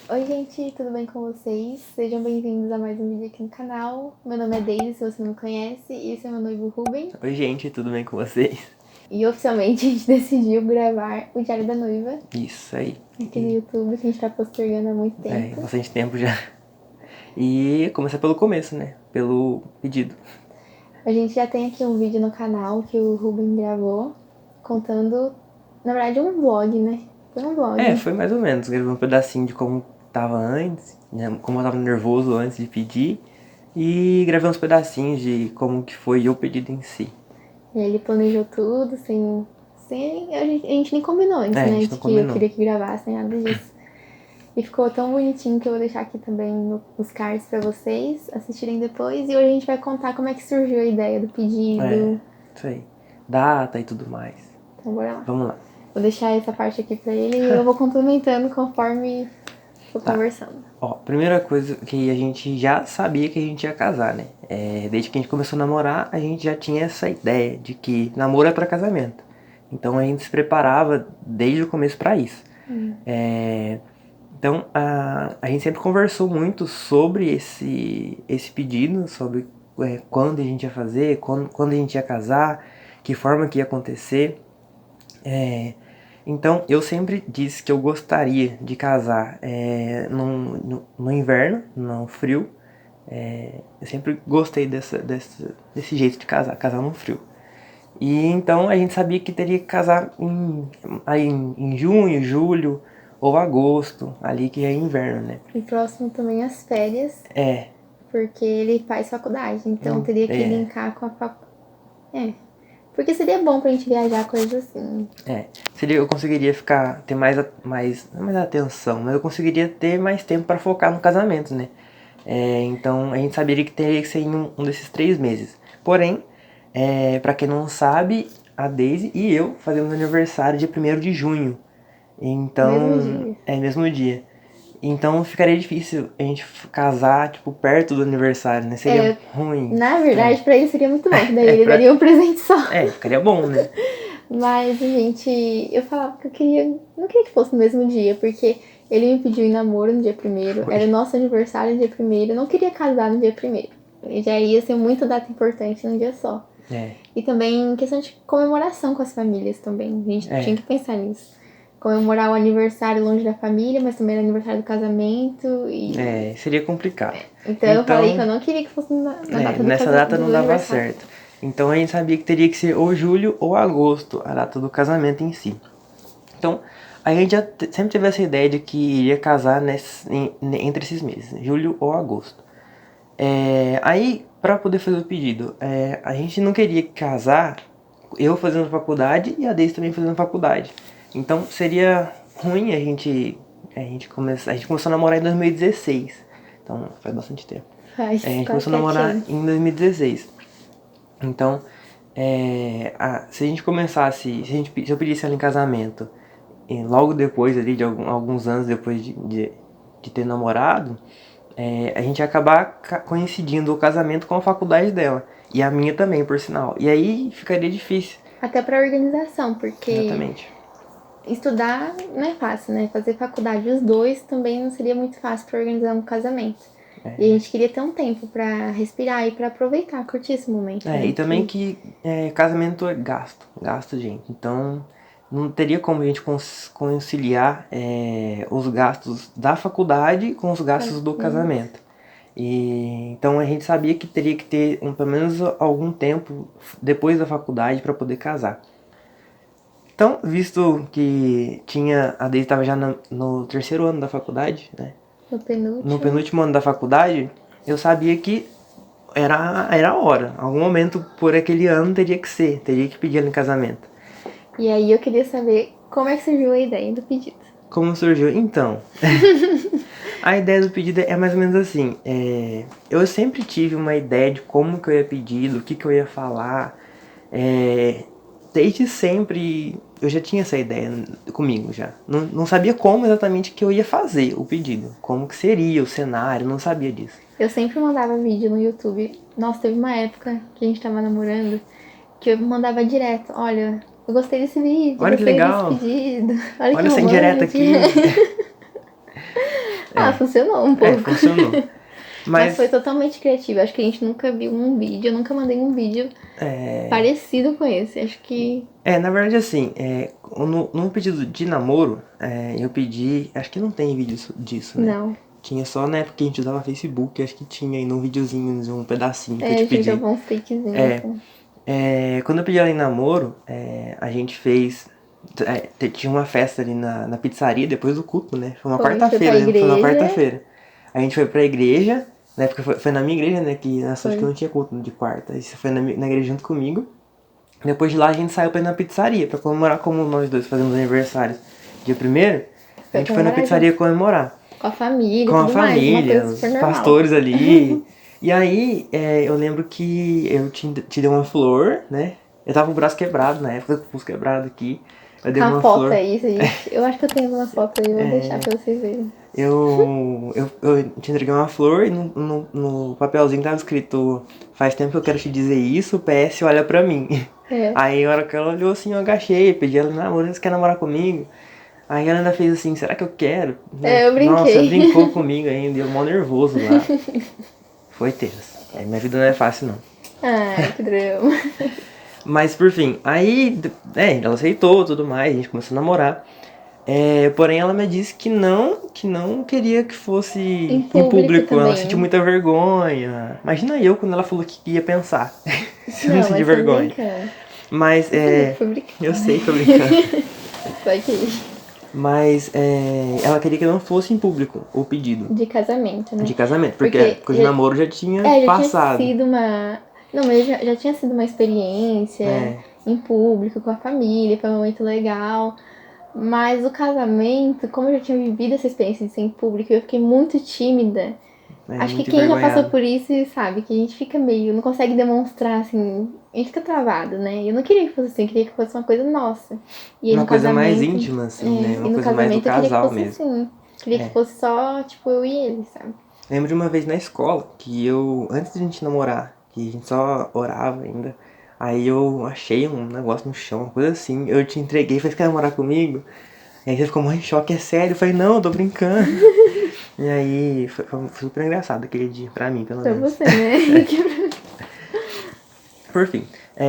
Oi, gente, tudo bem com vocês? Sejam bem-vindos a mais um vídeo aqui no canal. Meu nome é Daisy, se você não me conhece, e esse é meu noivo Ruben. Oi, gente, tudo bem com vocês? E oficialmente a gente decidiu gravar o Diário da Noiva Isso aí. aqui no YouTube, que a gente tá postergando há muito tempo. Bastante tempo já. E começar pelo começo, né? Pelo pedido. A gente já tem aqui um vídeo no canal que o Ruben gravou, contando, na verdade, um vlog, né? Foi um vlog. Foi mais ou menos. Gravei um pedacinho de como tava antes, né? Como eu tava nervoso antes de pedir. E gravei uns pedacinhos de como que foi o pedido em si. E aí ele planejou tudo, a gente nem combinou antes, A né? gente De não que eu combinou. queria que gravasse, nem nada disso. E ficou tão bonitinho que eu vou deixar aqui também os cards pra vocês assistirem depois. E hoje a gente vai contar como é que surgiu a ideia do pedido. Isso aí. Data e tudo mais. Então bora lá. Vamos lá. Vou deixar essa parte aqui pra ele e eu vou complementando conforme for conversando. Ó, primeira coisa que a gente já sabia que a gente ia casar, né? Desde que a gente começou a namorar, a gente já tinha essa ideia de que namoro é pra casamento. Então a gente se preparava desde o começo pra isso. Então a gente sempre conversou muito sobre esse pedido, sobre quando a gente ia fazer, quando a gente ia casar, que forma que ia acontecer. Então, eu sempre disse que eu gostaria de casar no inverno, no frio. Eu sempre gostei desse jeito de casar no frio. E então a gente sabia que teria que casar em junho, julho ou agosto, ali que é inverno, né? E próximo também as férias, É, porque ele faz faculdade, então teria que linkar com a faculdade. Porque seria bom pra gente viajar, coisas assim. eu conseguiria ter não é mais atenção, mas eu conseguiria ter mais tempo para focar no casamento, né? Então a gente saberia que teria que ser em um desses 3 meses. Porém, para quem não sabe, a Daisy e eu fazemos aniversário dia 1º de junho. Então, Mesmo dia. mesmo dia. Então ficaria difícil a gente casar, tipo, perto do aniversário, né? Seria ruim. Na verdade, pra ele seria muito bom, que daí ele daria um presente só. Ficaria bom, né? Mas, gente, eu falava que não queria que fosse no mesmo dia, porque ele me pediu em namoro no dia 1º, era o nosso aniversário no dia 1º, eu não queria casar no dia 1º. Já ia ser muita data importante num dia só. E também questão de comemoração com as famílias também, a gente tinha que pensar nisso. Comemorar o aniversário longe da família, mas também era aniversário do casamento e... Seria complicado. Então eu falei que eu não queria que fosse na data do Nessa data do não dava aniversário. certo. Então a gente sabia que teria que ser ou julho ou agosto, a data do casamento em si. Então a gente já sempre teve essa ideia de que iria casar entre esses meses, julho ou agosto. Aí, para poder fazer o pedido, a gente não queria casar eu fazendo faculdade e a Deise também fazendo faculdade. Então seria ruim a gente começou a namorar em 2016. Então faz bastante tempo. A gente começou a namorar em 2016. Então, se a gente começasse, se eu pedisse ela em casamento, logo depois ali de alguns anos depois de ter namorado, a gente ia acabar coincidindo o casamento com a faculdade dela. E a minha também, por sinal. E aí ficaria difícil. Até pra organização, porque Exatamente. estudar não é fácil, né? Fazer faculdade, os dois também não seria muito fácil pra organizar um casamento. E a gente queria ter um tempo pra respirar e pra aproveitar, curtir esse momento. E também que casamento é gasto, gente. Então não teria como a gente conciliar os gastos da faculdade com os gastos do casamento. Então a gente sabia que teria que ter pelo menos algum tempo depois da faculdade para poder casar. Então, visto que a Deise estava já no 3º ano da faculdade, né? No penúltimo ano da faculdade, eu sabia que era a hora. Algum momento por aquele ano teria que pedir ela em casamento. E aí eu queria saber como é que surgiu a ideia do pedido. Como surgiu? Então, a ideia do pedido é mais ou menos assim. Eu sempre tive uma ideia de como que eu ia pedir, do que eu ia falar. Desde sempre eu já tinha essa ideia comigo já. Não sabia como exatamente que eu ia fazer o pedido. Como que seria o cenário, não sabia disso. Eu sempre mandava vídeo no YouTube. Nossa, teve uma época que a gente tava namorando que eu mandava direto. Olha, eu gostei desse vídeo, Olha que gostei legal. desse pedido. Olha que essa indireta aqui. Funcionou um pouco. Funcionou. Mas foi totalmente criativo. Acho que a gente nunca viu um vídeo, eu nunca mandei um vídeo parecido com esse. Acho que... Na verdade, assim, num pedido de namoro, eu pedi... Acho que não tem vídeo disso, né? Não. Tinha só na época que a gente usava Facebook, acho que tinha ainda um videozinho, um pedacinho que eu te A gente pedi. gravou uns takezinhos. Assim. Quando eu pedi ela em namoro, a gente fez... tinha uma festa ali na pizzaria, depois do culto, né? Foi uma quarta-feira, né? Foi uma quarta-feira. A gente foi pra igreja, na época foi na minha igreja, né? Que acho que não tinha culto de quarta. Aí você foi na igreja junto comigo. Depois de lá a gente saiu pra ir na pizzaria, pra comemorar como nós dois fazemos aniversário dia 1º. A gente foi na pizzaria comemorar. Com a família, com a família, os pastores ali. E aí, eu lembro que eu te dei uma flor, né? Eu tava com o braço quebrado na época, com o pulso quebrado aqui. Eu dei uma foto flor. aí, gente. Eu acho que eu tenho algumas fotos aí, vou deixar pra vocês verem. Eu te entreguei uma flor e no papelzinho tava escrito: faz tempo que eu quero te dizer isso, PS, olha pra mim. Aí a hora que ela olhou assim, eu agachei, pedi ela namoro, você quer namorar comigo? Aí ela ainda fez assim, será que eu quero? Eu brinquei. Nossa, brincou comigo ainda, eu mó nervoso lá. Foi tenso. Minha vida não é fácil, não. Ai, que drama. Mas por fim, aí, ela aceitou tudo mais, a gente começou a namorar. Porém, ela me disse que não queria que fosse em público. Ela sentiu muita vergonha. Imagina eu quando ela falou que ia pensar. Se eu não sentir vergonha. Mas, eu sei, tô brincando. Vai que... Mas ela queria que não fosse em público o pedido. De casamento, né? De casamento, porque o de namoro já tinha passado. Tinha sido uma... Não, mas já tinha sido uma experiência em público, com a família, foi um momento legal. Mas o casamento, como eu já tinha vivido essa experiência de ser em público, eu fiquei muito tímida. Acho que quem já passou por isso sabe que a gente fica meio... Não consegue demonstrar, assim... A gente fica travado, né? Eu não queria que fosse assim, eu queria que fosse uma coisa nossa. E uma coisa mais íntima, assim, né? Uma coisa mais do casal mesmo. Assim. Queria que fosse só, tipo, eu e ele, sabe? Lembro de uma vez na escola, que antes de a gente namorar, que a gente só orava ainda, aí eu achei um negócio no chão, uma coisa assim, eu te entreguei, falei, você quer namorar comigo? E aí você ficou muito em choque, é sério? Eu falei, não, eu tô brincando. E aí, foi super engraçado aquele dia, pra mim, pelo menos. Pra você, né? Por fim,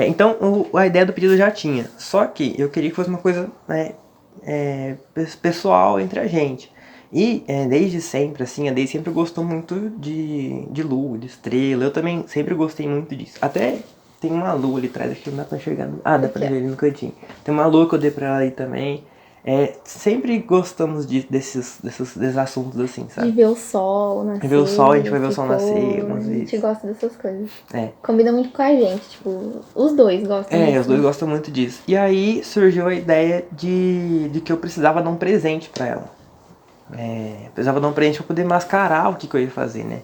então a ideia do pedido já tinha, só que eu queria que fosse uma coisa pessoal entre a gente. E desde sempre, assim, a Day sempre gostou muito de lua, de estrela, eu também sempre gostei muito disso. Até tem uma lua ali atrás, acho que não dá pra enxergar. Dá pra ver ali no cantinho. Tem uma lua que eu dei pra ela aí também. Sempre gostamos desses assuntos assim, sabe? De ver o sol nascer. Ver o sol, a gente vai ver o sol nascer algumas vezes. A gente gosta dessas coisas. É. Combina muito com a gente, tipo, os dois gostam disso. Os dois gostam muito disso. E aí surgiu a ideia de que eu precisava dar um presente pra ela. Precisava dar um presente pra poder mascarar o que eu ia fazer, né?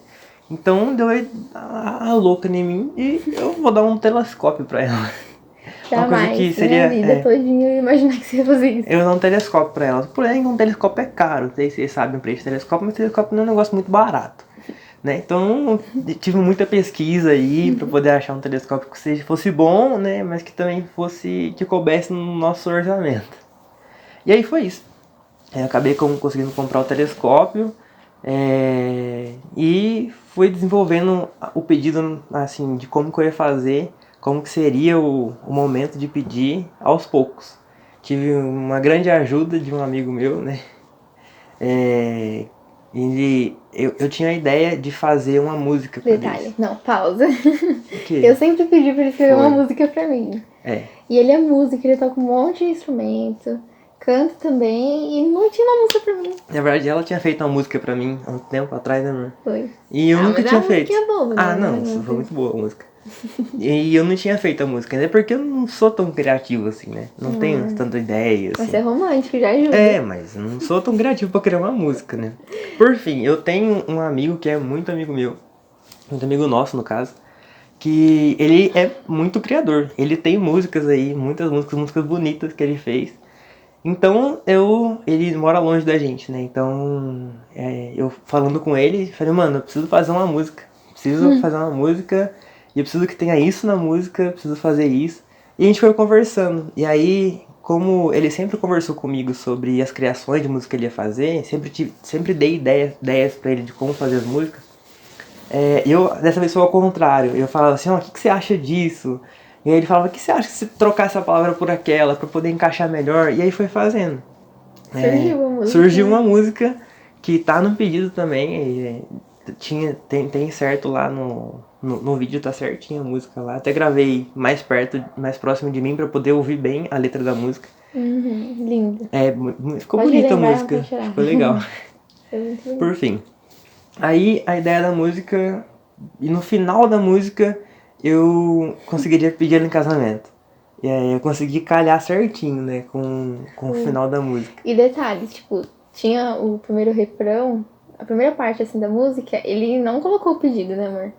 Então deu a louca em mim e eu vou dar um telescópio pra ela. Jamais, uma coisa que seria, minha vida todinha eu ia imaginar que você ia fazer isso. Eu vou dar um telescópio pra ela. Porém, um telescópio é caro. Não sei se vocês sabem o preço de telescópio, mas telescópio não é um negócio muito barato. Né? Então, tive muita pesquisa aí pra poder achar um telescópio que fosse bom, né? Mas que também que coubesse no nosso orçamento. E aí foi isso. Eu acabei conseguindo comprar o telescópio e fui desenvolvendo o pedido, assim, de como que eu ia fazer, como que seria o momento de pedir aos poucos. Tive uma grande ajuda de um amigo meu, né? Eu tinha a ideia de fazer uma música pra Detalhe, não, pausa. O quê? Eu sempre pedi pra ele escrever uma música pra mim. E ele é músico, ele toca um monte de instrumento, canta também, e não tinha uma música pra mim. Na verdade, ela tinha feito uma música pra mim há um tempo atrás, né, amor? Foi. E eu nunca tinha feito. A música é boa, né? Não, foi muito boa a música. E eu não tinha feito a música, né? Porque eu não sou tão criativo assim, né? Não tenho tanta ideia, assim. Mas é romântico, já ajuda. Mas eu não sou tão criativo pra criar uma música, né? Por fim, eu tenho um amigo que é muito amigo meu, muito amigo nosso, no caso, que ele é muito criador. Ele tem músicas aí, muitas músicas bonitas que ele fez. Então, ele mora longe da gente, né? Então, eu falando com ele, falei, mano, eu preciso fazer uma música. Preciso fazer uma música e eu preciso que tenha isso na música, eu preciso fazer isso. E a gente foi conversando. E aí, como ele sempre conversou comigo sobre as criações de música que ele ia fazer, sempre dei ideias pra ele de como fazer as músicas. Eu, dessa vez, foi ao contrário. Eu falava assim, ó, o que você acha disso? E aí ele falava, o que você acha se trocar essa palavra por aquela, pra poder encaixar melhor? E aí foi fazendo. Surgiu uma música que tá no pedido também. Tem certo lá no vídeo, tá certinho a música lá. Até gravei mais perto, mais próximo de mim pra poder ouvir bem a letra da música. Lindo. Ficou Pode bonita a lembrar, música, pode chorar. ficou legal. Foi muito lindo. Por fim. Aí a ideia da música, e no final da música eu conseguiria pedir ela em casamento. E aí eu consegui calhar certinho, né, com o final da música. E detalhes, tipo, tinha o primeiro refrão, a primeira parte assim da música, ele não colocou o pedido, né, amor?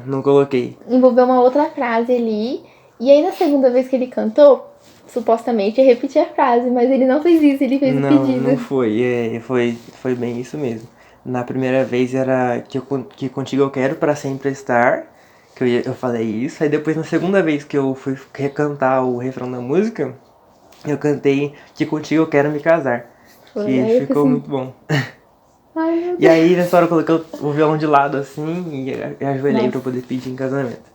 Não coloquei. Envolveu uma outra frase ali, e aí na segunda vez que ele cantou, supostamente ia repetir a frase, mas ele não fez isso, ele fez o pedido. Não foi, foi bem isso mesmo. Na primeira vez era que contigo eu quero pra sempre estar, que eu falei isso. Aí depois na segunda vez que eu fui recantar o refrão da música, eu cantei que contigo eu quero me casar. Que ficou muito bom. Ai, meu Deus. E aí nessa hora eu coloquei o violão de lado assim e ajoelhei pra poder pedir em casamento.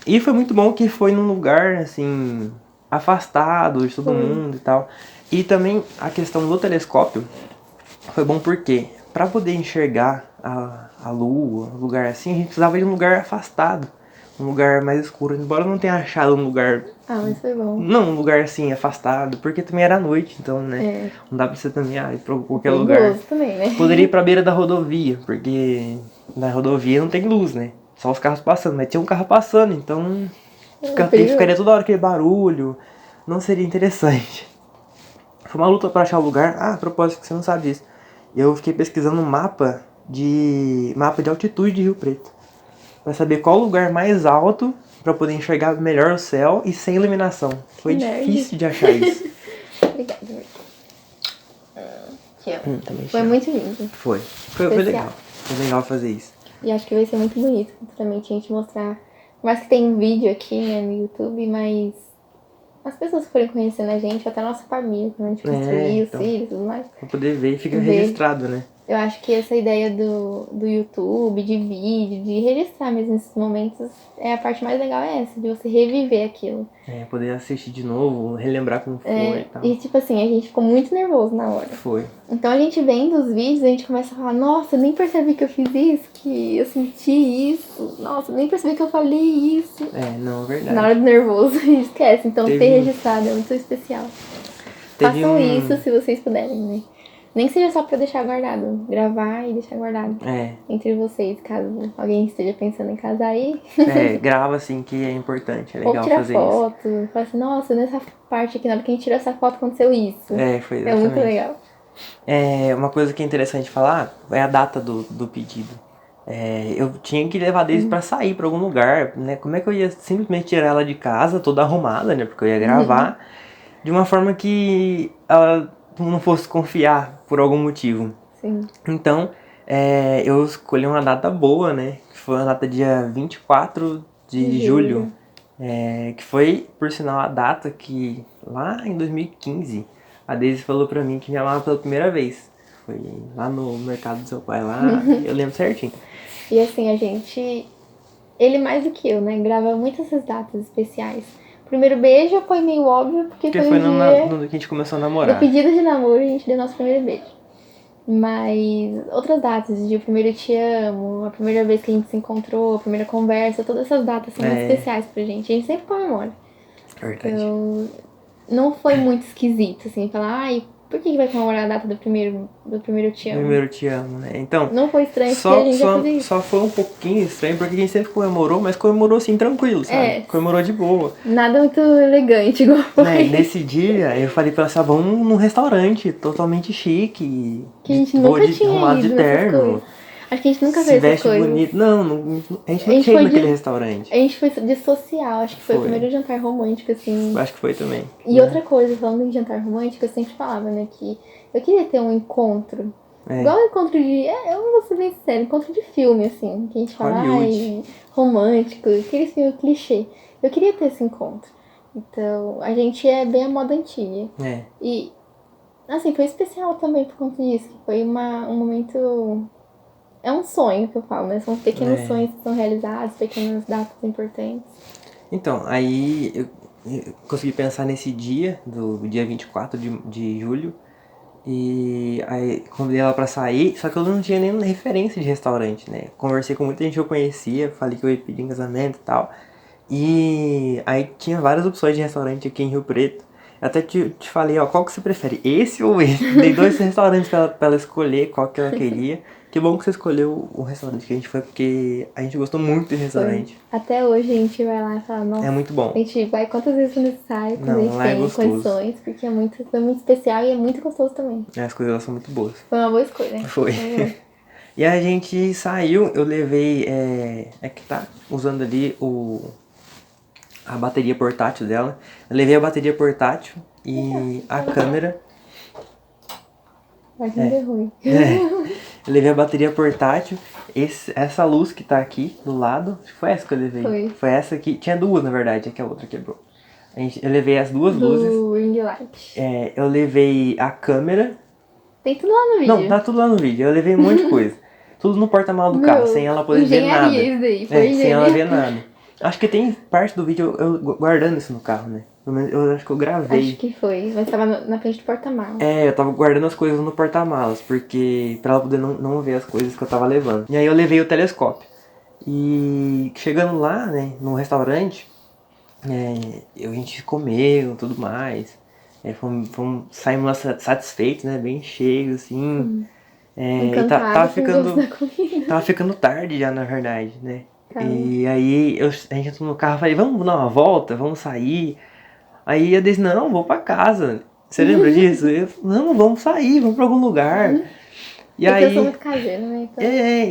E foi muito bom que foi num lugar assim, afastado de todo mundo e tal. E também a questão do telescópio foi bom porque pra poder enxergar a lua, um lugar assim, a gente precisava de um lugar afastado, um lugar mais escuro. Embora eu não tenha achado um lugar... mas foi bom. Não, um lugar assim, afastado, porque também era noite, então, né, não dá pra você também ir pra qualquer lugar. Também, né? Poderia ir pra beira da rodovia, porque na rodovia não tem luz, né, só os carros passando, mas tinha um carro passando, então ficaria toda hora aquele barulho, não seria interessante. Foi uma luta pra achar o lugar. A propósito, que você não sabe disso. Eu fiquei pesquisando um mapa de altitude de Rio Preto, pra saber qual o lugar mais alto pra poder enxergar melhor o céu e sem iluminação. Foi difícil de achar isso. Obrigada, amor. Te amo. Foi muito lindo. Foi legal. Foi legal fazer isso. E acho que vai ser muito bonito futuramente a gente mostrar. Por mais que tem um vídeo aqui, né, no YouTube, mas as pessoas que forem conhecendo a gente, até a nossa família, quando a gente construir, os filhos e tudo mais. Pra poder ver e fica registrado, né? Eu acho que essa ideia do YouTube, de vídeo, de registrar mesmo esses momentos, a parte mais legal é essa, de você reviver aquilo. Poder assistir de novo, relembrar como foi e tal. E tipo assim, a gente ficou muito nervoso na hora. Foi. Então a gente vendo os vídeos, a gente começa a falar, nossa, eu nem percebi que eu fiz isso, que eu senti isso, nossa, eu nem percebi que eu falei isso. Não, verdade. Na hora do nervoso, a gente esquece. Então ter registrado é muito especial. Façam isso se vocês puderem, né? Nem que seja só pra deixar guardado. Gravar e deixar guardado. Entre vocês, caso alguém esteja pensando em casar aí. Grava assim, que é importante. É legal ou tira fazer foto, isso. Fala assim, nossa, nessa parte aqui, na hora que a gente tirou essa foto, aconteceu isso. Foi exatamente. É muito legal. Uma coisa que é interessante falar é a data do pedido. Eu tinha que levar desde pra sair pra algum lugar, né? Como é que eu ia simplesmente tirar ela de casa, toda arrumada, né? Porque eu ia gravar de uma forma que ela não fosse confiar por algum motivo. Sim. Então, eu escolhi uma data boa, né? Que foi a data dia 24 de julho. Que foi, por sinal, a data que lá em 2015 a Daisy falou pra mim que me amava pela primeira vez. Foi lá no mercado do seu pai lá, eu lembro certinho. E assim, a gente... Ele mais do que eu, né? Grava muitas essas datas especiais. Primeiro beijo foi meio óbvio, porque foi no dia que a gente começou a namorar. No pedido de namoro, a gente deu nosso primeiro beijo. Mas outras datas, de o primeiro te amo, a primeira vez que a gente se encontrou, a primeira conversa, todas essas datas são muito especiais pra gente. A gente sempre comemora. Verdade. Então, não foi muito esquisito, assim, falar, ai, por que vai comemorar a data do primeiro te amo? Primeiro te amo, né? Então, não foi estranho porque a gente já fazia isso. Só foi um pouquinho estranho porque a gente sempre comemorou, mas comemorou assim, tranquilo, sabe? Comemorou de boa. Nada muito elegante, igual foi. Nesse dia, eu falei pra ela, vamos num restaurante totalmente chique. Que a gente nunca tinha ido de terno. Acho que a gente nunca fez essas coisas. Bonito. Não, a gente não tinha ido naquele restaurante. A gente foi de social, acho que foi o primeiro jantar romântico, assim. Acho que foi também. E outra coisa, falando em jantar romântico, eu sempre falava, né, que eu queria ter um encontro. Igual um encontro de... eu não vou ser bem sincero, encontro de filme, assim. Que a gente fala, romântico, aquele filme clichê. Eu queria ter esse encontro. Então, a gente é bem a moda antiga. É. E, assim, foi especial também por conta disso. Que foi um momento... É um sonho que eu falo, né? São pequenos sonhos que são realizados, pequenas datas importantes. Então, aí eu consegui pensar nesse dia, do dia 24 de julho. E aí convidei ela pra sair, só que eu não tinha nenhuma referência de restaurante, né? Conversei com muita gente que eu conhecia, falei que eu ia pedir em casamento e tal. E aí tinha várias opções de restaurante aqui em Rio Preto. Eu até te falei, ó, qual que você prefere? Esse ou esse? Dei 2 restaurantes pra ela escolher qual que ela queria. Que bom que você escolheu o restaurante que a gente foi, porque a gente gostou muito do restaurante. Até hoje a gente vai lá e fala, nossa, É muito bom. A gente vai quantas vezes for necessário, quando a Não, gente lá é tem gostoso. condições, porque foi muito especial e é muito gostoso também. As coisas lá são muito boas. Foi uma boa escolha, né? Foi. E a gente saiu, eu levei, que tá usando ali a bateria portátil dela. Eu levei a bateria portátil e a câmera. Mas não deu ruim. Eu levei a bateria portátil, essa luz que tá aqui do lado, acho que foi essa que eu levei. Foi essa aqui, tinha duas na verdade, é que a outra quebrou. Eu levei as duas luzes. Do ring light. Eu levei a câmera. Tem tudo lá no vídeo. Não, tá tudo lá no vídeo, eu levei um monte de coisa. Tudo no porta-malas do carro, sem ela poder ver nada. Isso daí, foi sem ela ver nada. Acho que tem parte do vídeo eu guardando isso no carro, né? Eu acho que eu gravei. Acho que foi, mas tava na frente do porta-malas. Eu tava guardando as coisas no porta-malas, porque pra ela poder não ver as coisas que eu tava levando. E aí eu levei o telescópio. E chegando lá, né, no restaurante, a gente comeu e tudo mais. Saímos satisfeitos, né? Bem cheios, assim. E tava ficando tarde já, na verdade, né? E aí a gente entrou no carro e falei, vamos dar uma volta, vamos sair. Aí eu disse, não, vou pra casa. Você lembra disso? Eu, não, vamos sair, vamos pra algum lugar. E aí, eu sou muito caseiro, né?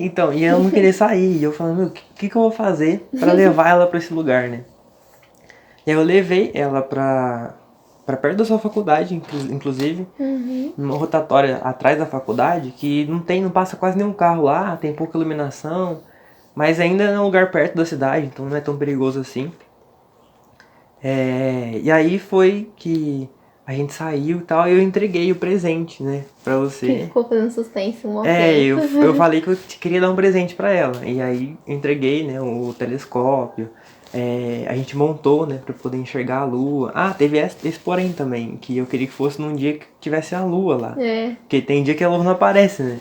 Então, e ela não queria sair. E eu falando, meu, o que eu vou fazer pra levar ela pra esse lugar, né? E aí eu levei ela pra perto da sua faculdade, inclusive, numa rotatória atrás da faculdade, que não passa quase nenhum carro lá, tem pouca iluminação, mas ainda é um lugar perto da cidade, então não é tão perigoso assim. E aí foi que a gente saiu e tal, e eu entreguei o presente, né, pra você. Que ficou fazendo suspense um momento. Eu falei que eu queria dar um presente pra ela, e aí entreguei, né, o telescópio. A gente montou, né, pra poder enxergar a lua. Teve esse porém também, que eu queria que fosse num dia que tivesse a lua lá. Porque tem dia que a lua não aparece, né?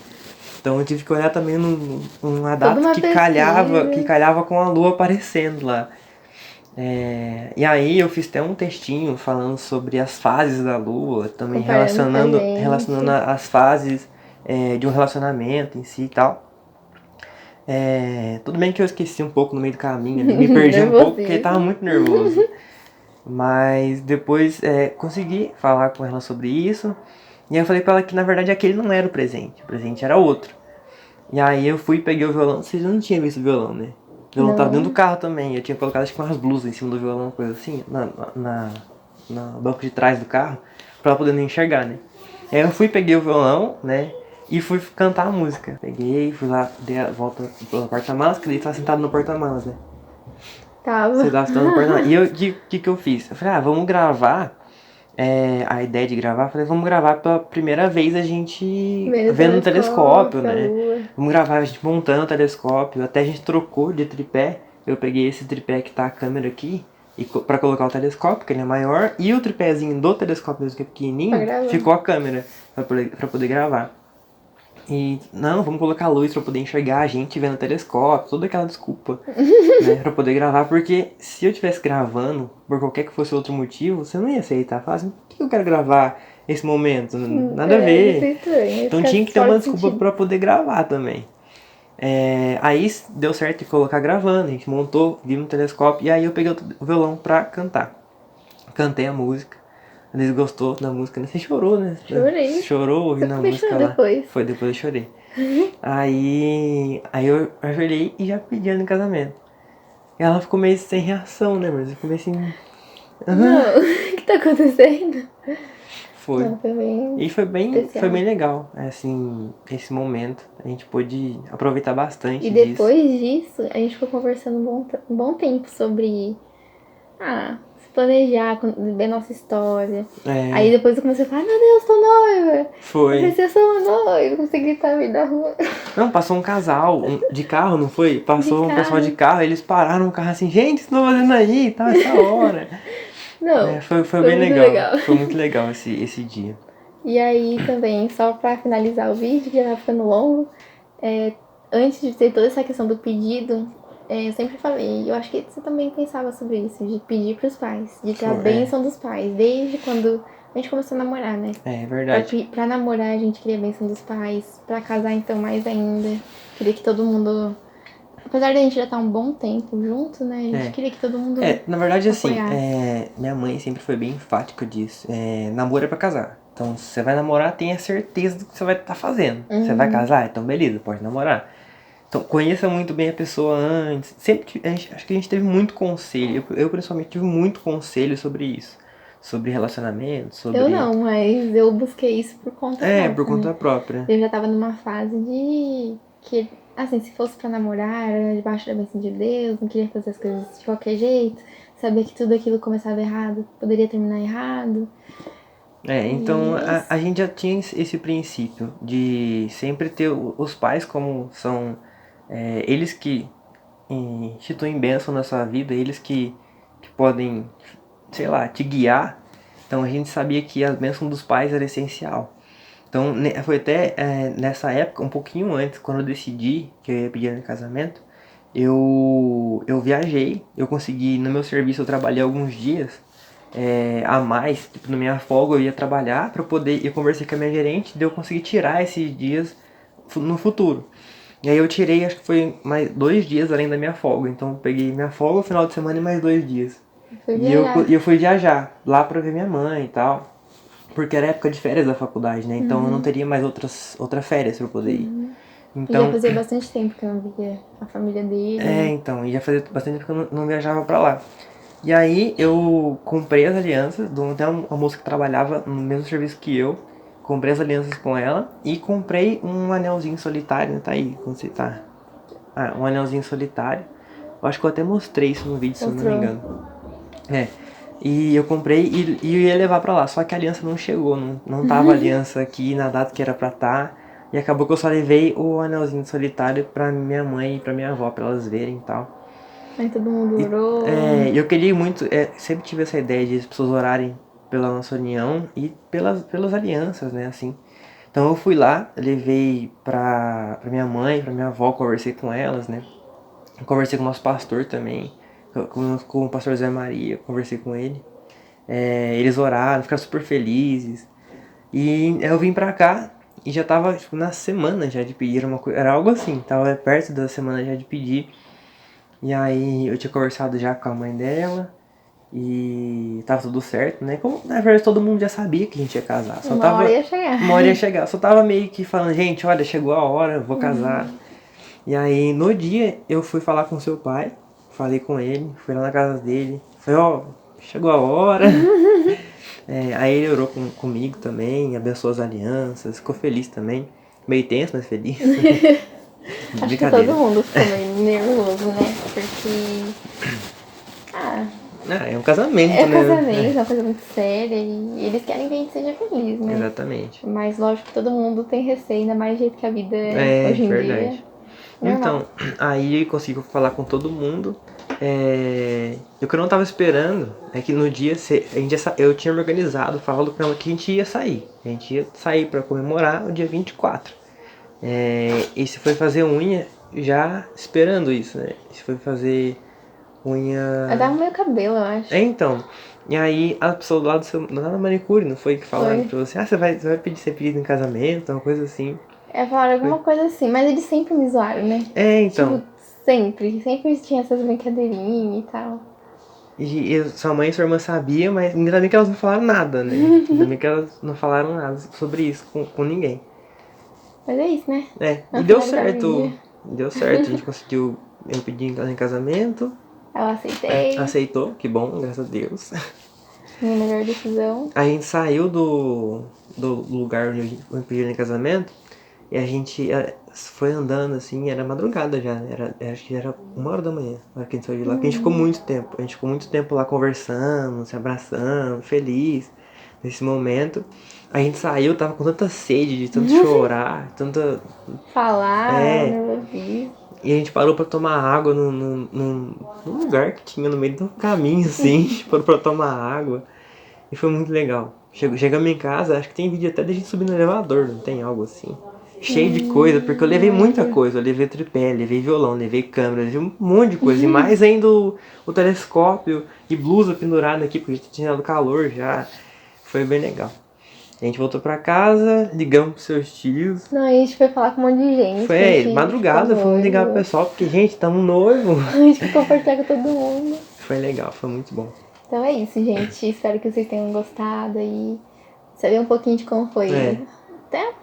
Então eu tive que olhar também numa data que calhava com a lua aparecendo lá. E aí eu fiz até um textinho falando sobre as fases da lua, também relacionando as fases de um relacionamento em si e tal. Tudo bem que eu esqueci um pouco no meio do caminho, me perdi um pouco porque tava muito nervoso. Mas depois consegui falar com ela sobre isso. E aí eu falei pra ela que na verdade aquele não era o presente era outro. E aí eu fui e peguei o violão, vocês não tinham visto o violão, né? O violão tava dentro do carro também, eu tinha colocado acho que umas blusas em cima do violão, uma coisa assim, no banco de trás do carro, pra ela poder não enxergar, né? E aí eu fui, peguei o violão, né? E fui cantar a música. Peguei, fui lá, dei a volta pelo porta-malas, que ele tava sentado no porta-malas, né? Você tava sentado no porta-malas. E o que eu fiz? Eu falei, vamos gravar. A ideia de gravar, eu falei, vamos gravar pela primeira vez a gente vendo o telescópio, né? Vamos gravar a gente montando o telescópio. Até a gente trocou de tripé. Eu peguei esse tripé que tá a câmera aqui pra colocar o telescópio, que ele é maior. E o tripézinho do telescópio mesmo, que é pequenininho, ficou a câmera pra poder gravar. E, não, vamos colocar luz pra poder enxergar a gente vendo o telescópio, toda aquela desculpa, né, pra poder gravar, porque se eu estivesse gravando, por qualquer que fosse outro motivo, você não ia aceitar, falar assim, por que eu quero gravar esse momento? Nada a ver. Então tinha que ter uma desculpa pra poder gravar também. Aí deu certo de colocar gravando, a gente montou, vimos no telescópio, e aí eu peguei o violão pra cantar. Cantei a música. Eles gostou da música, né? Você chorou, né? Chorei. Chorou ouvindo a música lá. Depois. Foi, depois eu chorei. Aí eu ajoelhei e já pedi ela em casamento. E ela ficou meio sem reação, né? Mas eu ficou meio assim... Não, o que tá acontecendo? Foi. Não, foi bem legal, assim, esse momento. A gente pôde aproveitar bastante disso. E depois disso, a gente ficou conversando um bom tempo sobre... planejar, ver nossa história. É. Aí depois eu comecei a falar, meu Deus, tô noiva. Eu Foi. pensei, eu sou uma noiva, comecei a gritar no meio da rua. Não, passou um casal de carro, não foi? Passou um pessoal de carro, eles pararam o carro assim, gente, o que vocês estão fazendo aí? Tá essa hora. Não, Foi bem muito legal. Foi muito legal esse dia. E aí também, só pra finalizar o vídeo, que já tá ficando longo, antes de ter toda essa questão do pedido, eu sempre falei, eu acho que você também pensava sobre isso, de pedir pros pais, de ter a bênção dos pais, desde quando a gente começou a namorar, né? É verdade. Pra namorar a gente queria a bênção dos pais, pra casar então mais ainda, queria que todo mundo... Apesar de a gente já estar um bom tempo junto, né? A gente queria que todo mundo na verdade, assim, apoiasse. minha mãe sempre foi bem enfática disso. Namoro é pra casar. Então, se você vai namorar, tenha certeza do que você vai estar fazendo. Você vai casar? Então, beleza, pode namorar. Então, conheça muito bem a pessoa antes. Sempre, acho que a gente teve muito conselho. Eu principalmente tive muito conselho sobre isso. Sobre relacionamento, sobre... Eu não, mas eu busquei isso por conta própria. por conta própria. Eu já tava numa fase de que, assim, se fosse pra namorar, era debaixo da bênção de Deus, não queria fazer as coisas de qualquer jeito, sabia que tudo aquilo começava errado, poderia terminar errado. Então a gente já tinha esse princípio de sempre ter os pais como são eles que instituem bênção na sua vida, eles que podem, sei lá, te guiar. Então a gente sabia que a bênção dos pais era essencial. Então foi até nessa época, um pouquinho antes, quando eu decidi que eu ia pedir em casamento, eu viajei, eu consegui, no meu serviço eu trabalhei alguns dias a mais, tipo, na minha folga eu ia trabalhar para poder, eu conversei com a minha gerente, daí eu consegui tirar esses dias no futuro. E aí eu tirei, acho que foi mais 2 dias além da minha folga, então eu peguei minha folga no final de semana e mais 2 dias. E eu fui viajar lá pra ver minha mãe e tal. Porque era época de férias da faculdade, né? Então eu não teria mais outras férias pra poder ir. Então, já fazia bastante tempo que eu não via a família dele. então, ia fazer bastante tempo que eu não viajava pra lá. E aí eu comprei as alianças, tem uma moça que trabalhava no mesmo serviço que eu. Comprei as alianças com ela e comprei um anelzinho solitário, né? Tá aí, quando você tá. Um anelzinho solitário. Eu acho que eu até mostrei isso no vídeo, se eu não me engano. E eu comprei e ia levar pra lá, só que a aliança não chegou, não tava a aliança aqui na data que era pra estar. E acabou que eu só levei o anelzinho solitário pra minha mãe e pra minha avó, pra elas verem e tal. Aí todo mundo orou. E eu queria muito, sempre tive essa ideia de as pessoas orarem pela nossa união e pelas alianças, né, assim. Então eu fui lá, levei pra minha mãe, pra minha avó, conversei com elas, né. Conversei com o nosso pastor também, com o pastor Zé Maria, conversei com ele. Eles oraram, ficaram super felizes. E eu vim pra cá e já tava tipo, na semana já de pedir uma coisa. Era algo assim, tava perto da semana já de pedir. E aí eu tinha conversado já com a mãe dela. E tava tudo certo, né? Como na verdade todo mundo já sabia que a gente ia casar. Uma hora ia chegar. Uma hora ia chegar. Só tava meio que falando, gente, olha, chegou a hora, eu vou casar. E aí no dia eu fui falar com seu pai. Falei com ele, fui lá na casa dele. Falei, ó, chegou a hora. Aí ele orou comigo também, abençoou as alianças, ficou feliz também. Meio tenso, mas feliz. Acho que todo mundo ficou meio nervoso, né? Porque... é um casamento, é um né? casamento, é uma coisa muito séria e eles querem que a gente seja feliz, né? Exatamente. Mas lógico que todo mundo tem receio, ainda mais do jeito que a vida é hoje em verdade. dia. Normal. Então, aí eu consigo falar com todo mundo. O que eu não tava esperando é que no dia eu tinha me organizado, falando com ela que a gente ia sair. A gente ia sair pra comemorar o dia 24. E se foi fazer unha já esperando isso, né? Se foi fazer unha. Eu dava meu cabelo, eu acho. Então. E aí a pessoa do lado lá na manicure, não foi que falaram Foi. pra você, você vai ser pedido em casamento, uma coisa assim. Falaram alguma coisa assim, mas eles sempre me zoaram, né? Então. Tipo, sempre tinha essas brincadeirinhas e tal. E sua mãe e sua irmã sabiam, mas ainda bem que elas não falaram nada, né? Ainda bem que elas não falaram nada sobre isso com ninguém. Mas é isso, né? E deu certo. Deu certo, a gente conseguiu eu pedir em casamento. Eu aceitei. Aceitou, que bom, graças a Deus. Minha melhor decisão. A gente saiu do lugar onde eu pedi em casamento E a gente foi andando assim, era madrugada já, acho que era 1 hora da manhã, na hora que a gente saiu de lá. Porque a gente ficou muito tempo, a gente ficou muito tempo lá conversando, se abraçando, feliz nesse momento. A gente saiu, tava com tanta sede, de tanto chorar, tanta. Falar, É. né, ouvir. E a gente parou pra tomar água num lugar que tinha no meio do caminho, assim. A gente parou pra tomar água. E foi muito legal. Chegamos em casa, acho que tem vídeo até da gente subir no elevador, não tem algo assim? Cheio de coisa, porque eu levei muita coisa. Eu levei tripé, levei violão, levei câmera, levei um monte de coisa. E mais ainda o telescópio e blusa pendurada aqui, porque tinha dado calor já. Foi bem legal. A gente voltou pra casa, ligamos pros seus tios. Não, a gente foi falar com um monte de gente. Foi a gente madrugada, ficou fomos ligar pro noivo. pessoal, porque, gente, tamo noivo. A gente ficou compartilhando com todo mundo. Foi legal, foi muito bom. Então é isso, gente. Espero que vocês tenham gostado e saber um pouquinho de como foi. Até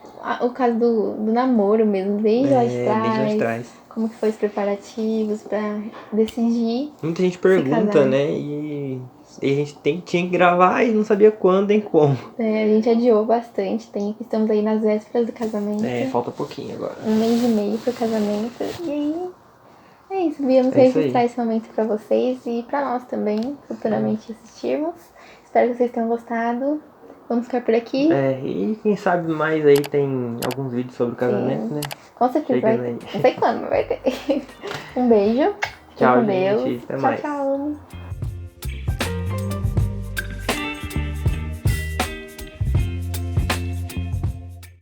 o caso do namoro mesmo, desde lá de trás. Como que foi os preparativos pra decidir. Muita gente pergunta, né? E a gente tinha que gravar e não sabia quando nem como. A gente adiou bastante tempo. Estamos aí nas vésperas do casamento. Falta pouquinho agora. 1 mês e meio pro casamento. E aí, é isso. Viemos registrar esse momento pra vocês e pra nós também, futuramente assistirmos. Espero que vocês tenham gostado. Vamos ficar por aqui. E quem sabe mais aí tem alguns vídeos sobre o casamento, né? Com certeza vai ter. Não sei quando, mas vai ter. Um beijo. Tchau, com Deus. gente. Até Tchau, mais. tchau.